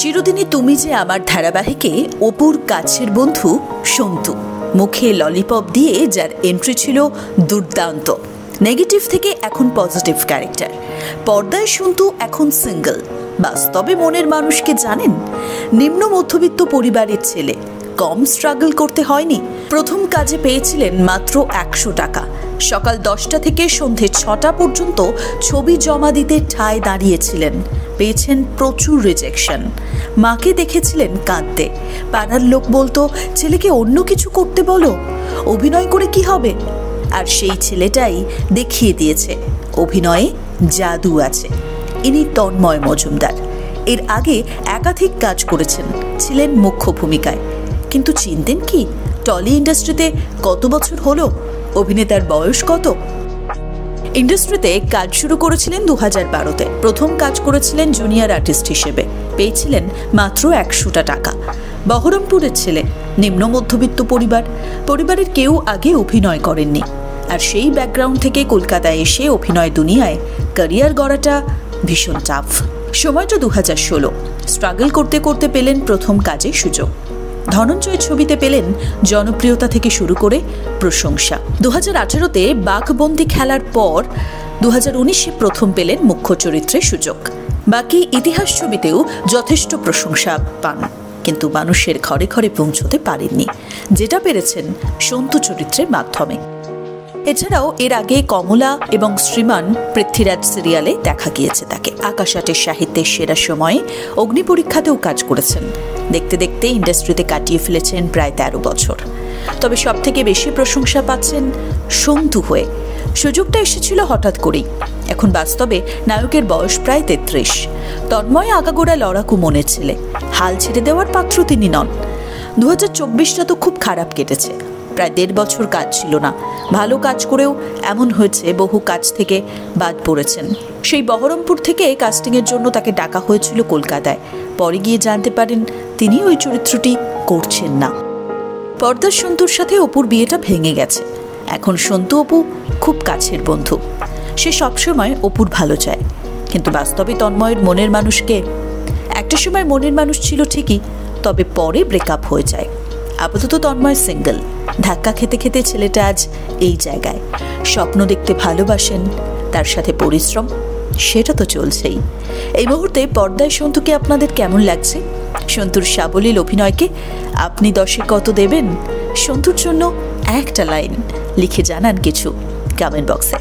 চিরদিনই তুমি যে আমার ধারাবাহিকে অপুর কাছের বন্ধু সন্তু মুখে ললিপপ দিয়ে যার এন্ট্রি ছিল দুর্দান্ত। নেগেটিভ থেকে এখন পজিটিভ ক্যারেক্টার। পর্দায় সন্তু এখন সিঙ্গেল। বাস্তবে মনের মানুষকে জানেন, নিম্ন মধ্যবিত্ত পরিবারের ছেলে, কম স্ট্রাগল করতে হয়নি। প্রথম কাজে পেয়েছিলেন মাত্র 100 টাকা। সকাল 10টা থেকে সন্ধে 6টা পর্যন্ত ছবি জমা দিতে ঠায় দাঁড়িয়েছিলেন। পেয়েছেন প্রচুর রিজেকশন। মাকে দেখেছিলেন কাঁদতে। পাড়ার লোক বলতো, ছেলেকে অন্য কিছু করতে বলো, অভিনয় করে কি হবে। আর সেই ছেলেটাই দেখিয়ে দিয়েছে অভিনয়ে জাদু আছে। ইনি তন্ময় মজুমদার। এর আগে একাধিক কাজ করেছেন, ছিলেন মুখ্য ভূমিকায়। কিন্তু চিনতেন কি টলি ইন্ডাস্ট্রিতে কত বছর হলো, অভিনেতার বয়স কত? ইন্ডাস্ট্রিতে কাজ শুরু করেছিলেন 2012-তে। প্রথম কাজ করেছিলেন জুনিয়র আর্টিস্ট হিসেবে। পেয়েছিলেন মাত্র 100টা টাকা। বহরমপুরের ছেলে, নিম্ন মধ্যবিত্ত পরিবারের কেউ আগে অভিনয় করেননি। আর সেই ব্যাকগ্রাউন্ড থেকে কলকাতায় এসে অভিনয় দুনিয়ায় ক্যারিয়ার গড়াটা ভীষণ টাফ। সময়টা 2016। স্ট্রাগল করতে করতে পেলেন প্রথম কাজে সুযোগ। ধনঞ্জয় ছবিতে পেলেন জনপ্রিয়তা থেকে শুরু করে প্রশংসা। 2018-তে বাঘবন্দি খেলার পর 2019-এ প্রথম পেলেন মুখ্য চরিত্রে সুযোগ। বাকি ইতিহাস ছবিতেও যথেষ্ট প্রশংসা পান, কিন্তু মানুষের ঘরে ঘরে পৌঁছতে পারেননি, যেটা পেরেছেন সন্তু চরিত্রের মাধ্যমে। এছাড়াও এর আগে কমলা এবং শ্রীমান পৃথ্বীরাজ সিরিয়ালে দেখা গিয়েছে তাকে। আকাশ আটের সাহিত্যের সেরা সময়ে অগ্নিপরীক্ষাতেও কাজ করেছেন। দেখতে দেখতে ইন্ডাস্ট্রিতে কাটিয়ে ফেলেছেন প্রায় 13 বছর। তবে সব থেকে বেশি প্রশংসা পাচ্ছেন সন্তু হয়ে। সুযোগটা এসেছিল হঠাৎ করেই। এখন বাস্তবে নায়কের বয়স প্রায় 33। তন্ময় আগাগোড়া লড়াকু মনের ছেলে। হাল ছেড়ে দেওয়ার পাত্র তিনি নন। 2024টা তো খুব খারাপ কেটেছে। প্রায় 1.5 বছর কাজ ছিল না। ভালো কাজ করেও এমন হয়েছে বহু কাজ থেকে বাদ পড়েছেন। সেই বহরমপুর থেকে কাস্টিংয়ের জন্য তাকে ডাকা হয়েছিল কলকাতায়। পরে গিয়ে জানতে পারেন তিনি ওই চরিত্রটি করছেন না। পর্দার সন্তুর সাথে অপুর বিয়েটা ভেঙে গেছে। এখন সন্তু অপু খুব কাছের বন্ধু। সে সবসময় অপুর ভালো চায়, কিন্তু বাস্তবে তন্ময়ের মনের মানুষকে একটা সময় মনের মানুষ ছিল ঠিকই, তবে পরে ব্রেকআপ হয়ে যায়। আপাতত তন্ময় সিঙ্গেল। ধাক্কা খেতে খেতে ছেলেটা আজ এই জায়গায়। স্বপ্ন দেখতে ভালোবাসেন, তার সাথে পরিশ্রম সেটা তো চলছেই। এই মুহূর্তে পর্দায় সন্তুকে আপনাদের কেমন লাগছে? সন্তুর সাবলীল অভিনয়কে আপনি 10-এ কত দেবেন? সন্তুর জন্য একটা লাইন লিখে জানান কিছু কমেন্ট বক্সে।